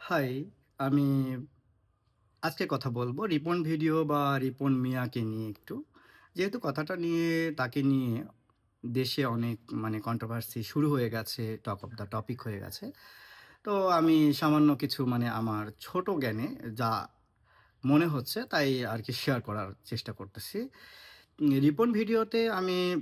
High, আমি আজকে কথা বলবো রিপন ভিডিও বা রিপন মিয়াকে নিয়ে একটু। যেহেতু কথাটা নিয়ে তাকে নিয়ে দেশে অনেক কন্ট্রোভার্সি শুরু হয়ে গেছে, টক অফ দ্য টপিক হয়ে গেছে। তো আমি সামান্য কিছু আমার ছোট জ্ঞানে যা মনে হচ্ছে তাই আরকি শেয়ার করার চেষ্টা করতেছি। রিপন ভিডিওতে আমি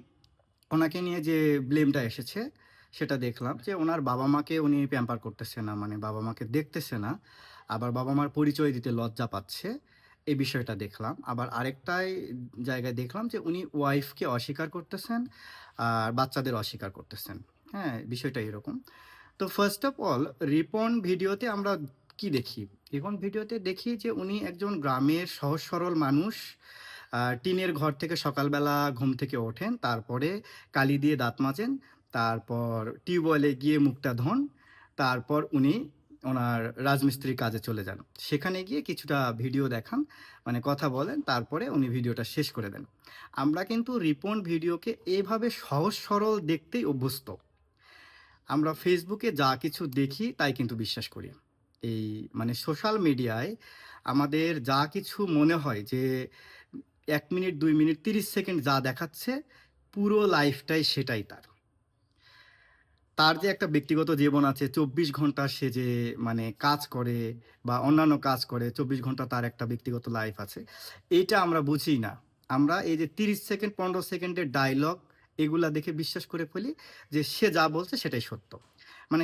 ওনাকে নিয়ে যে ব্লেমটা এসেছে, সেটা দেখলাম যে ওনার বাবা-মাকে উনি প্যাম্পার করতেছে না। বাবা-মাকে দেখতেছে না। আবার বাবা-মার পরিচয় দিতে লজ্জা পাচ্ছে। এই বিষয়টা দেখলাম। আবার আরেকটাই জায়গায় দেখলাম যে উনি ওয়াইফকে অস্বীকার করতেছেন, আর বাচ্চাদের অস্বীকার করতেছেন। হ্যাঁ? বিষয়টা এরকম। তো ফার্স্ট অফ অল রিপন ভিডিওতে আমরা কি দেখি? রিপন ভিডিওতে দেখি যে উনি একজন গ্রামের সহজ সরল মানুষ। টিনের ঘর থেকে সকালবেলা ঘুম থেকে ওঠেন। তারপরে কালি দিয়ে দাঁত মাজেন। তারপর টিউবওয়েলে গিয়ে মুখটা ধোন। তারপর উনি ওনার রাজমিস্ত্রির কাজে চলে যান। সেখানে গিয়ে কিছুটা ভিডিও দেখান, কথা বলেন। তারপরে উনি ভিডিওটা শেষ করে দেন। আমরা কিন্তু রিপন ভিডিওকে এভাবে সহজ সরল দেখতেই অভ্যস্ত। আমরা ফেসবুকে যা কিছু দেখি তাই কিন্তু বিশ্বাস করি। এই সোশ্যাল মিডিয়ায় আমাদের যা কিছু মনে হয় যে ১ মিনিট, ২ মিনিট, ৩০ সেকেন্ড যা দেখাচ্ছে পুরো লাইফটাই সেটাই তার। তার যে একটা ব্যক্তিগত জীবন আছে, ২৪ ঘন্টা সে যে কাজ করে বা অন্যান্য কাজ করে, ২৪ ঘন্টা তার একটা ব্যক্তিগত লাইফ আছে। এইটা আমরা বুঝি না। আমরা এই যে ৩০ সেকেন্ড, ১৫ সেকেন্ডের ডায়ালগ এগুলা দেখে বিশ্বাস করে ফেলি যে সে যা বলছে সেটাই সত্য।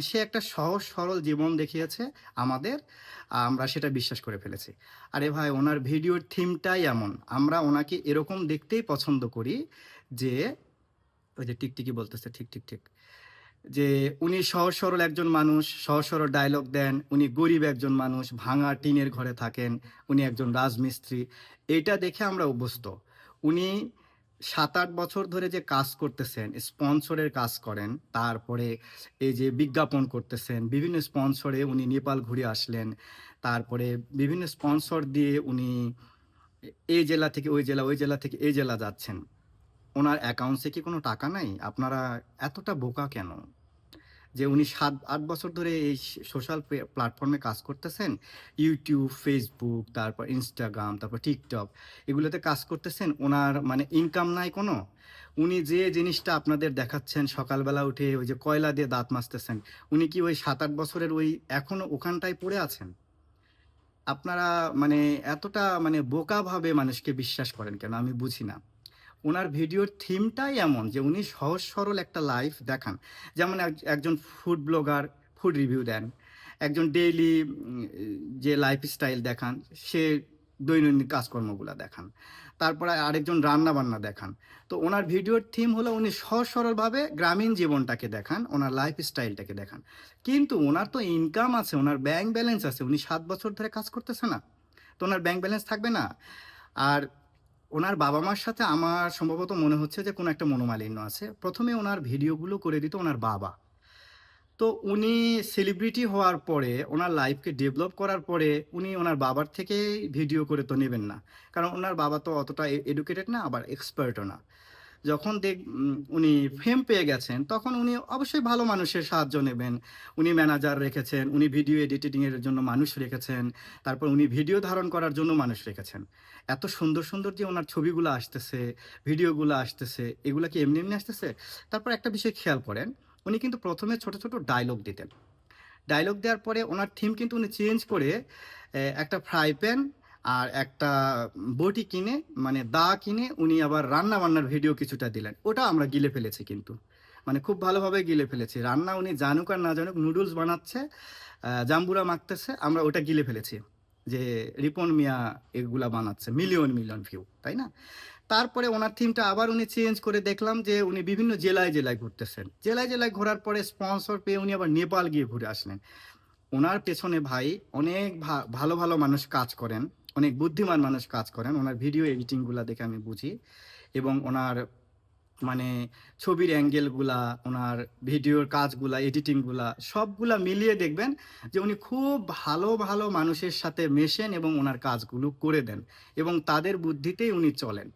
সে একটা সহজ সরল জীবন দেখিয়েছে আমাদের, আমরা সেটা বিশ্বাস করে ফেলেছি। আরে ভাই, ওনার ভিডিওর থিমটাই এমন। আমরা ওনাকে এরকম দেখতেই পছন্দ করি যে ওই যে টিকটিকি বলতেছে ঠিক, ঠিক, ঠিক। যে উনি সহজ সরল একজন মানুষ, সহজ সরল ডায়ালগ দেন। উনি গরিব একজন মানুষ, ভাঙা টিনের ঘরে থাকেন। উনি একজন রাজমিস্ত্রি। এইটা দেখে আমরা অভ্যস্ত। উনি ৭-৮ বছর ধরে যে কাজ করতেছেন, স্পন্সরের কাজ করেন। তারপরে এই যে বিজ্ঞাপন করতেছেন, বিভিন্ন স্পন্সরে উনি নেপাল ঘুরে আসলেন। তারপরে বিভিন্ন স্পন্সর দিয়ে উনি এই জেলা থেকে ওই জেলা, ওই জেলা থেকে এই জেলা যাচ্ছেন। উনার অ্যাকাউন্টসে কি কোনো টাকা নাই? আপনারা এতটা বোকা কেন? যে উনি ৭-৮ বছর ধরে এই সোশ্যাল প্ল্যাটফর্মে কাজ করতেছেন। YouTube, Facebook, তারপর Instagram, তারপর TikTok এগুলোতে কাজ করতেছেন। উনার ইনকাম নাই কোনো। উনি যে জিনিসটা আপনাদের দেখাচ্ছেন সকালবেলা উঠে ওই যে কয়লা দিয়ে দাঁত মাজতেছেন, উনি কি ওই ৭-৮ বছরের ওই এখনো ওখানটায় পড়ে আছেন? আপনারা মানে এতটা বোকাভাবে মানুষকে বিশ্বাস করেন কেন? আমি বুঝি না। উনার ভিডিওর থিমটাই এমন যে উনি সহজ সরল একটা লাইফ দেখান। যেমন একজন ফুড ব্লগার ফুড রিভিউ দেন। একজন ডেইলি যে লাইফস্টাইল দেখান, সে দৈনন্দিন কাজকর্মগুলা দেখান। তারপরে আরেকজন রান্না-বান্না দেখান। তো উনার ভিডিওর থিম হলো উনি সহজ সরলভাবে গ্রামীণ জীবনটাকে দেখান, উনার লাইফস্টাইলটাকে দেখান। কিন্তু উনার তো ইনকাম আছে, উনার ব্যাংক ব্যালেন্স আছে। উনি ৭ বছর ধরে কাজ করতেছে না? তো উনার ব্যাংক ব্যালেন্স থাকবে না? আর ওনার বাবা-মার সাথে আমার সম্ভবত মনে হচ্ছে যে কোনো একটা মনোমালিন্য আছে। ১ম এ ওনার ভিডিওগুলো করে দিত ওনার বাবা। তো উনি সেলিব্রিটি হওয়ার পরে, ওনার লাইফকে ডেভেলপ করার পরে উনি ওনার বাবার থেকে ভিডিও করে তো নেবেন না। কারণ উনার বাবা তো অতটা এডুকেটেড না, আবার এক্সপার্টও না। যখন উনি ফেম পেয়ে গেছেন, তখন উনি অবশ্যই ভালো মানুষের সাহায্য নেবেন। উনি ম্যানেজার রেখেছেন, উনি ভিডিও এডিটিং এর জন্য মানুষ রেখেছেন, তারপর উনি ভিডিও ধারণ করার জন্য মানুষ রেখেছেন। এত সুন্দর, সুন্দর যে উনার ছবিগুলা আসতেছে, ভিডিওগুলা আসতেছে, এগুলা কি এমনি, এমনি আসতেছে? তারপর একটা বিষয় খেয়াল করেন, উনি কিন্তু ১ম এ ছোট, ছোট ডায়ালগ দিতেন। ডায়ালগ দেওয়ার পরে ওনার থিম কিন্তু উনি চেঞ্জ করে একটা ফ্রাই প্যান আর একটা বটি কিনে দা কিনে উনি আবার রান্না-বান্নার ভিডিও কিছুটা দিলেন। ওটা আমরা গিলে ফেলেছি কিন্তু। খুব ভালোভাবে গিলে ফেলেছি। রান্না উনি জানুক আর না জানুক নুডলস বানাচ্ছে, জাম্বুরা মাখতেছে, আমরা ওটা গিলে ফেলেছি। যে রিপন মিয়া এগুলা বানাচ্ছে। মিলিয়ন, মিলিয়ন ভিউ, তাই না? তারপরে উনার থিমটা আবার উনি চেঞ্জ করে দেখলাম যে উনি বিভিন্ন জেলায়, জেলায় ঘুরতেছেন। জেলায়, জেলায় ঘোরার পরে স্পন্সর পেয়ে উনি আবার নেপাল গিয়ে ঘুরে আসলেন। উনার পেছনে ভাই অনেক ভালো, ভালো মানুষ কাজ করেন। অনেক বুদ্ধিমান মানুষ কাজ করেন। উনার ভিডিও এডিটিং গুলা দেখে আমি বুঝি। এবং উনার মানে ছবির অ্যাঙ্গেল গুলা, উনার ভিডিওর কাজগুলা, এডিটিং গুলা সবগুলা মিলিয়ে দেখবেন যে উনি খুব ভালো, ভালো মানুষের সাথে মেশেন এবং উনার কাজগুলো করে দেন এবং তাদের বুদ্ধিতেই উনি চলেন।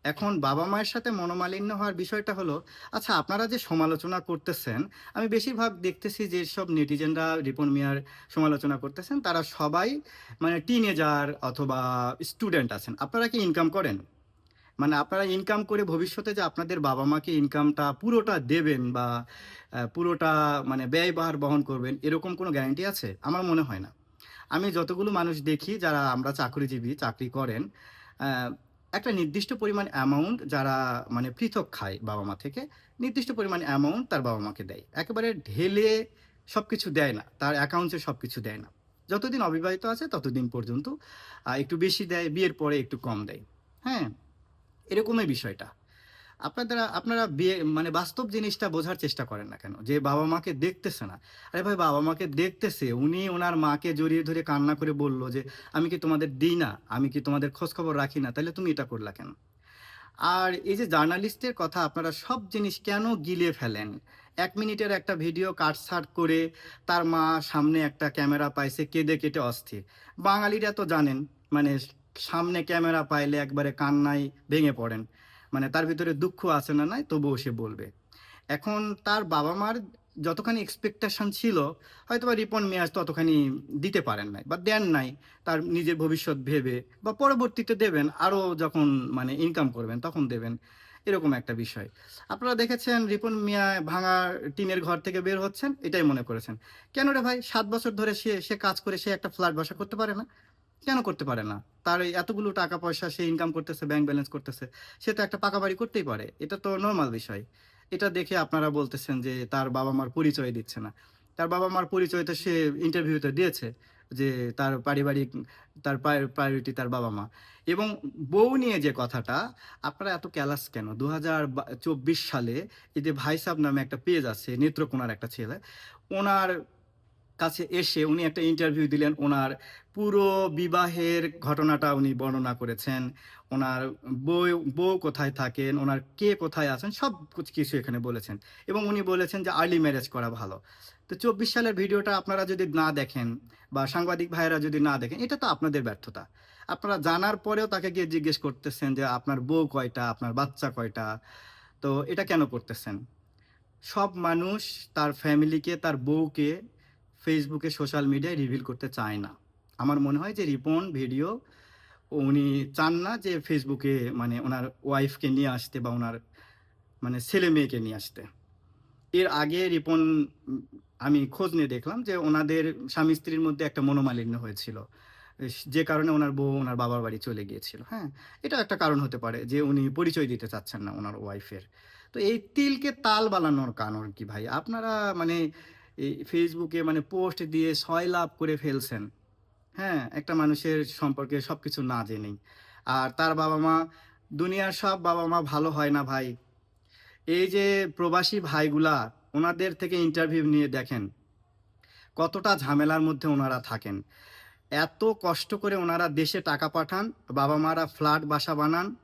এখন বাবা-মায়ের সাথে মনোমালিন্য হওয়ার বিষয়টা হলো, আচ্ছা আপনারা যে সমালোচনা করতেছেন, আমি বেশিরভাগ দেখতেছি যেসব নেটিজেনরা রিপন মিয়ার সমালোচনা করতেছেন, তারা সবাই মানে টিনেজার অথবা স্টুডেন্ট আছেন। আপনারা কি ইনকাম করেন? মানে আপনারা ইনকাম করে ভবিষ্যতে যে আপনাদের বাবা-মাকে ইনকামটা পুরোটা দেবেন বা পুরোটা মানে ব্যয়ভার বহন করবেন, এরকম কোনো গ্যারান্টি আছে? আমার মনে হয় না। আমি যতগুলো মানুষ দেখি যারা আমরা চাকরিজীবী, চাকরি করেন, অ্যা একটা নির্দিষ্ট পরিমাণ অ্যামাউন্ট যারা মানে পৃথক খায় বাবা-মা থেকে, নির্দিষ্ট পরিমাণ অ্যামাউন্ট তার বাবা-মাকে দেয়। একেবারে ঢেলে সবকিছু দেয় না। তার অ্যাকাউন্টসে সবকিছু দেয় না। যতদিন অবিবাহিত আছে ততদিন পর্যন্ত একটু বেশি দেয়, বিয়ের পরে একটু কম দেয়। হ্যাঁ? এরকমই বিষয়টা। আপনারা বিয়ে মানে বাস্তব জিনিসটা বোঝার চেষ্টা করেন না কেন? যে বাবা-মাকে দেখতেছে না। আরে ভাই বাবা-মাকে দেখতেছে। উনি উনার মাকে জড়িয়ে ধরে কান্না করে বলল যে, "আমি কি তোমাদের দিই না? আমি কি তোমাদের খোঁজখবর রাখি না? তাইলে তুমি এটা করলা কেন?" আর এই যে জার্নালিস্টের কথা আপনারা সব জিনিস কেন গিলে ফেলেন? ১ মিনিটের একটা ভিডিও কাটছাঁট করে তার মা সামনে একটা ক্যামেরা পাইছে কেঁদে কেটে অস্থির। বাঙালিরা তো জানেন মানে সামনে ক্যামেরা পাইলে একবারে কান্নায় ভেঙে পড়েন। মানে তার ভিতরে দুঃখ আছে না নাই তবুও সে বলবে। এখন তার বাবা-মার যতখানি এক্সপেকটেশন ছিল, হয়তোবা রিপন মিয়া ততখানি দিতে পারেন নাই বা দেন নাই। তার নিজের ভবিষ্যৎ ভেবে বা পরবর্তীতে দেবেন আরো যখন মানে ইনকাম করবেন তখন দেবেন। এরকম একটা বিষয়। আপনারা দেখেছেন রিপন মিয়া ভাঙা টিনের ঘর থেকে বের হচ্ছেন, এটাই মনে করেছেন। কেন রে ভাই ৭ বছর ধরে সে কাজ করে সে একটা ফ্ল্যাট বাসা করতে পারে না? কেন করতে পারে না? তার এই এতগুলো টাকা পয়সা সে ইনকাম করতেছে, ব্যাংক ব্যালেন্স করতেছে। সে তো একটা পাকা বাড়ি করতেই পারে। এটা তো নরমাল বিষয়। এটা দেখে আপনারা বলতেছেন যে তার বাবা-মার পরিচয় দিচ্ছে না। তার বাবা-মার পরিচয় তো সে ইন্টারভিউতে দিয়েছে যে তার পারিবারিক তার প্রায়োরিটি তার বাবা-মা। এবং বউ নিয়ে যে কথাটা, আপনারা এত ক্যালাস কেন? ২০২৪ সালে এই যে ভাই সাব নামে একটা পেজ আছে, নেত্রকোনার একটা ছেলে। উনার কাছে এসে উনি একটা ইন্টারভিউ দিলেন। উনার পুরো বিবাহের ঘটনাটা উনি বর্ণনা করেছেন। উনার বউ কোথায় থাকেন, উনার কে কোথায় আছেন সব কিছু এখানে বলেছেন। এবং উনি বলেছেন যে আর্লি ম্যারেজ করা ভালো। তো ২৪ সালের ভিডিওটা আপনারা যদি না দেখেন বা সাংবাদিক ভাইয়েরা যদি না দেখেন, এটা তো আপনাদের ব্যর্থতা। আপনারা জানার পরেও তাকে গিয়ে জিজ্ঞেস করতেছেন যে আপনার বউ কয়টা, আপনার বাচ্চা কয়টা? তো এটা কেন করতেছেন? সব মানুষ তার ফ্যামিলিকে, তার বউকে ফেসবুকে সোশ্যাল মিডিয়ায় রিভিল করতে চায় না। আমার মনে হয় যে রিপন ভিডিও উনি চান না যে ফেসবুকে মানে উনার ওয়াইফকে নিয়ে আসতে বা উনার মানে ছেলে-মেয়েকে নিয়ে আসতে। এর আগে রিপন উম আমি খোঁজ নিয়ে দেখলাম যে উনাদের স্বামী-স্ত্রীর মধ্যে একটা মনোমালিন্য হয়েছিল। যে কারণে উনার বউ উনার বাবার বাড়ি চলে গিয়েছিল। হ্যাঁ? এটাও একটা কারণ হতে পারে যে উনি পরিচয় দিতে চাচ্ছেন না উনার ওয়াইফের। তো এই তিলকে তাল বানানোর কারণ কি ভাই? আপনারা মানে এই ফেসবুকে মানে পোস্ট দিয়ে সয়লাব করে ফেলছেন। হ্যাঁ? একটা মানুষের সম্পর্কে সবকিছু না জেনেই। আর তার বাবা-মা দুনিয়ার সব বাবা-মা ভালো হয় না ভাই। এই যে প্রবাসী ভাইগুলা, উনাদের থেকে ইন্টারভিউ নিয়ে দেখেন, কতটা ঝামেলার মধ্যে উনারা থাকেন। এত কষ্ট করে উনারা দেশে টাকা পাঠান, বাবা-মারা ফ্ল্যাট বাসা বানান।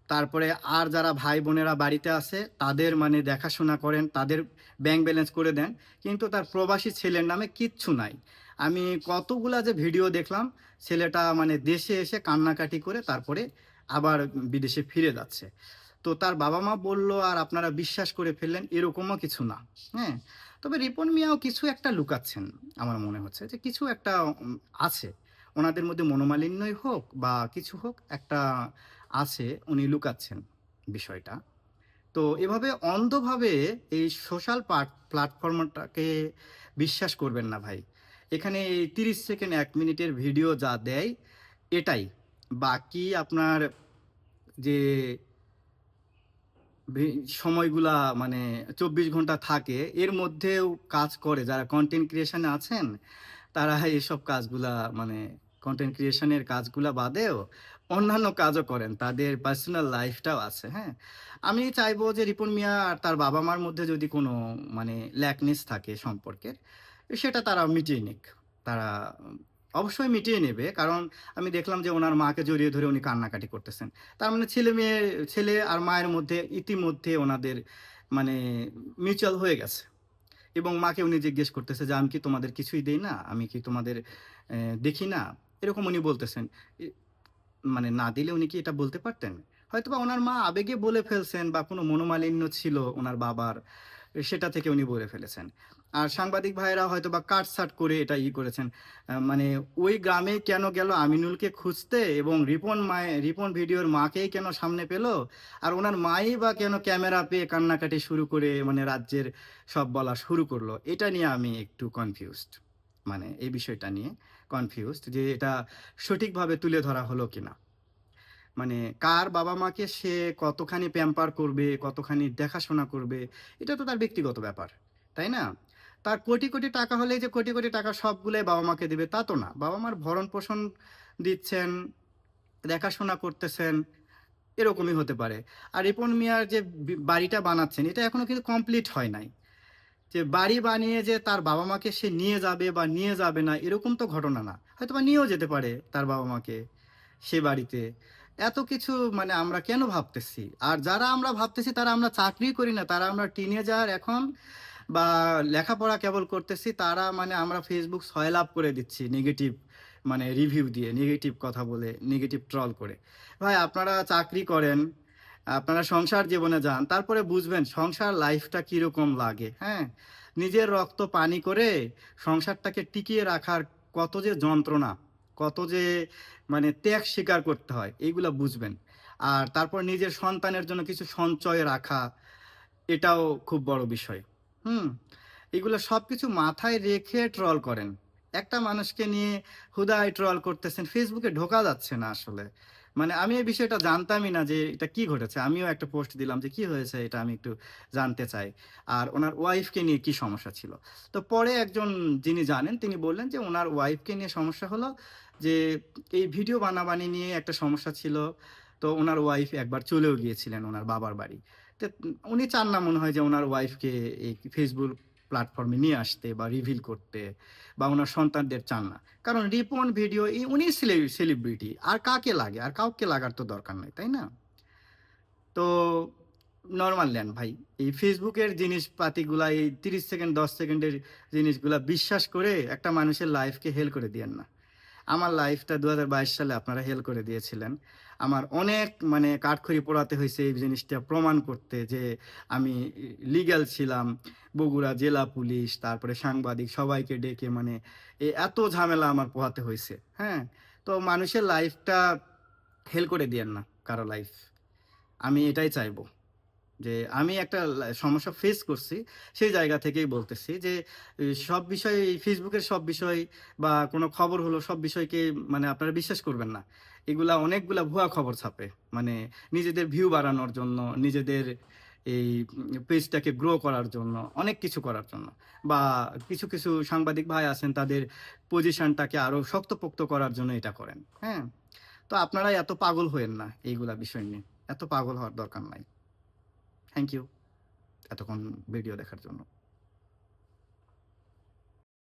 তারপরে আর যারা ভাই-বোনেরা বাড়িতে আছে, তাদের মানে দেখাশোনা করেন, তাদের ব্যাংক ব্যালেন্স করে দেন। কিন্তু তার প্রবাসী ছেলের নামে কিচ্ছু নাই। আমি কতগুলা যে ভিডিও দেখলাম, ছেলেটা মানে দেশে এসে কান্নাকাটি করে তারপরে আবার বিদেশে ফিরে যাচ্ছে। তো তার বাবা-মা বলল আর আপনারা বিশ্বাস করে ফেললেন, এরকমও কিছু না। হ্যাঁ? তবে রিপন মিয়াও কিছু একটা লুকাচ্ছেন। আমার মনে হচ্ছে যে কিছু একটা আছে। ওনাদের মধ্যে মনোমালিন্যই হোক বা কিছু হোক, একটা আছে, উনি লুকাচ্ছেন বিষয়টা। তো এভাবে অন্ধভাবে এই সোশ্যাল প্ল্যাটফর্মটাকে বিশ্বাস করবেন না ভাই। এখানে এই ৩০ সেকেন্ড ১ মিনিটের ভিডিও যা দেয়, এটাই। বাকি আপনার যে ভি সময়গুলা মানে ২৪ ঘন্টা থাকে, এর মধ্যেও কাজ করে যারা কনটেন্ট ক্রিয়েশন এ আছেন, তারা এসব কাজগুলা মানে কনটেন্ট ক্রিয়েশন এর কাজগুলা বাদেও অন্যান্য কাজও করেন। তাদের পার্সোনাল লাইফটাও আছে, হ্যাঁ? আমি চাইবো যে রিপন মিয়া আর তার বাবা-মার মধ্যে যদি কোনো মানে ল্যাকনেস থাকে সম্পর্কের, সেটা তারা মিটিয়ে নিক। তারা অবশ্যই মিটিয়ে নেবে। কারণ আমি দেখলাম যে উনার মাকে জড়িয়ে ধরে উনি কান্নাকাটি করতেছেন। তার মানে ছেলে আর মায়ের মধ্যে ইতিমধ্যে ওনাদের মানে মিউচুয়াল হয়ে গেছে। এবং মাকে উনি জিজ্ঞেস করতেছে যে, "আমি কি তোমাদের কিছুই দেই না? আমি কি তোমাদের দেখি না?" এরকম উনি বলতেছেন। এ মানে না দিলে উনি কি এটা বলতে পারতেন? হয়তোবা উনার মা আবেগে বলে ফেলছেন বা কোনো মনোমালিন্য ছিল উনার বাবার, সেটা থেকে উনি বলে ফেলেছেন। আর সাংবাদিক ভাইয়েরা হয়তোবা কাটছাঁট করে এটা করেছেন। মানে ওই গ্রামে কেন গেল আমিনুলকে খুঁজতে এবং রিপন ভিডিওর মাকেই কেন সামনে পেল? আর উনার মাই বা কেন ক্যামেরা পেয়ে কান্নাকাটি শুরু করে মানে রাজ্যের সব বলা শুরু করলো? এটা নিয়ে আমি একটু কনফিউজড। মানে এই বিষয়টা নিয়ে কনফিউজড যে এটা সঠিকভাবে তুলে ধরা হলো কিনা। মানে কার বাবা-মাকে সে কতখানি প্যাম্পার করবে, কতখানি দেখাশোনা করবে, এটা তো তার ব্যক্তিগত ব্যাপার। তাই না? তার কোটি, কোটি টাকা হলেই যে কোটি, কোটি টাকা সবগুলাই বাবা-মাকে দিবে তা তো না। বাবা-মার ভরণ-পোষণ দিচ্ছেন, দেখাশোনা করতেছেন, এরকমই হতে পারে। আর রিপন মিয়ার যে বাড়িটা বানাচ্ছেন এটা এখনো কিন্তু কমপ্লিট হয় নাই। যে বাড়ি বানিয়ে যে তার বাবা-মাকে সে নিয়ে যাবে বা নিয়ে যাবে না এরকম তো ঘটনা না। হয়তোবা নিয়েও যেতে পারে তার বাবা-মাকে সে বাড়িতে। এত কিছু মানে আমরা কেন ভাবতেছি? আর যারা আমরা ভাবতেছি তারা আমরা চাকরি করি না। তারা আমরা টিনেজার এখন বা লেখাপড়া কেবল করতেছি। তারা মানে আমরা Facebook সয়লাব করে দিচ্ছি নেগেটিভ মানে রিভিউ দিয়ে, নেগেটিভ কথা বলে, নেগেটিভ ট্রল করে। ভাই আপনারা চাকরি করেন, আপনারা সংসার জীবনে যান। তারপরে বুঝবেন সংসার লাইফটা কিরকম লাগে, হ্যাঁ? নিজের রক্ত পানি করে সংসারটাকে টিকিয়ে রাখার কত যে যন্ত্রণা, কত যে মানে ত্যাগ স্বীকার করতে হয়, এইগুলা বুঝবেন। আর তারপর নিজের সন্তানের জন্য কিছু সঞ্চয় রাখা, এটাও খুব বড় বিষয়। হুম? এগুলো সবকিছু মাথায় রেখে ট্রল করেন। একটা মানুষকে নিয়ে হুদায় ট্রল করতেছেন। ফেসবুকে ঢোকা যাচ্ছে না আসলে। মানে আমি এই বিষয়টা জানতামই না যে এটা কি ঘটেছে। আমিও একটা পোস্ট দিলাম যে, "কি হয়েছে এটা আমি একটু জানতে চাই।" আর উনার ওয়াইফকে নিয়ে কি সমস্যা ছিল। তো পরে একজন যিনি জানেন তিনি বললেন যে, উনার ওয়াইফকে নিয়ে সমস্যা হলো যে, এই ভিডিও বানাবানি নিয়ে একটা সমস্যা ছিল। তো উনার ওয়াইফ একবার চলেও গিয়েছিলেন উনার বাবার বাড়ি। তো উনি চান না মনে হয় যে উনার ওয়াইফকে এই Facebook প্ল্যাটফর্মে নিয়ে আসতে বা রিভিল করতে বা উনার সন্তানদের চান না। কারণ রিপন ভিডিও উনি সেলিব্রিটি। আর কাকে লাগে? আর কাউকে লাগার তো দরকার নাই, তাই না? তো নরমাল নেন ভাই। এই Facebook এর জিনিসপাতিগুলা এই ৩০ সেকেন্ড ১০ সেকেন্ডের জিনিসগুলা বিশ্বাস করে একটা মানুষের লাইফকে হেল করে দিয়েন না। আমার লাইফটা ২০২২ সালে আপনারা হেল করে দিয়েছিলেন। আমার অনেক মানে কাঠখড়ি পোড়াতে হইছে এই জিনিসটা প্রমাণ করতে যে আমি লিগ্যাল ছিলাম। বগুড়া জেলা পুলিশ, তারপরে সাংবাদিক সবাইকে ডেকে মানে এত ঝামেলা আমার পোহাতে হইছে। হ্যাঁ? তো মানুষের লাইফটা হেল করে দিয়েন না কারো লাইফ। আমি এটাই চাইবো। যে আমি একটা সমস্যা ফেস করছি, সেই জায়গা থেকেই বলতেছি যে, সব বিষয় Facebook এর সব বিষয় বা কোনো খবর হলো সব বিষয়কে মানে আপনারা বিশ্বাস করবেন না। এগুলা অনেকগুলা ভুয়া খবর ছাপে। মানে নিজেদের ভিউ বাড়ানোর জন্য, নিজেদের এই পেজটাকে গ্রো করার জন্য, অনেক কিছু করার জন্য। বা কিছু, কিছু সাংবাদিক ভাই আছেন তাদের পজিশনটাকে আরো শক্তপোক্ত করার জন্য এটা করেন। হ্যাঁ? তো আপনারা এত পাগল হইয়েন না এইগুলা বিষয় নিয়ে। এত পাগল হওয়ার দরকার নাই। থ্যাংক ইউ এতক্ষণ ভিডিও দেখার জন্য।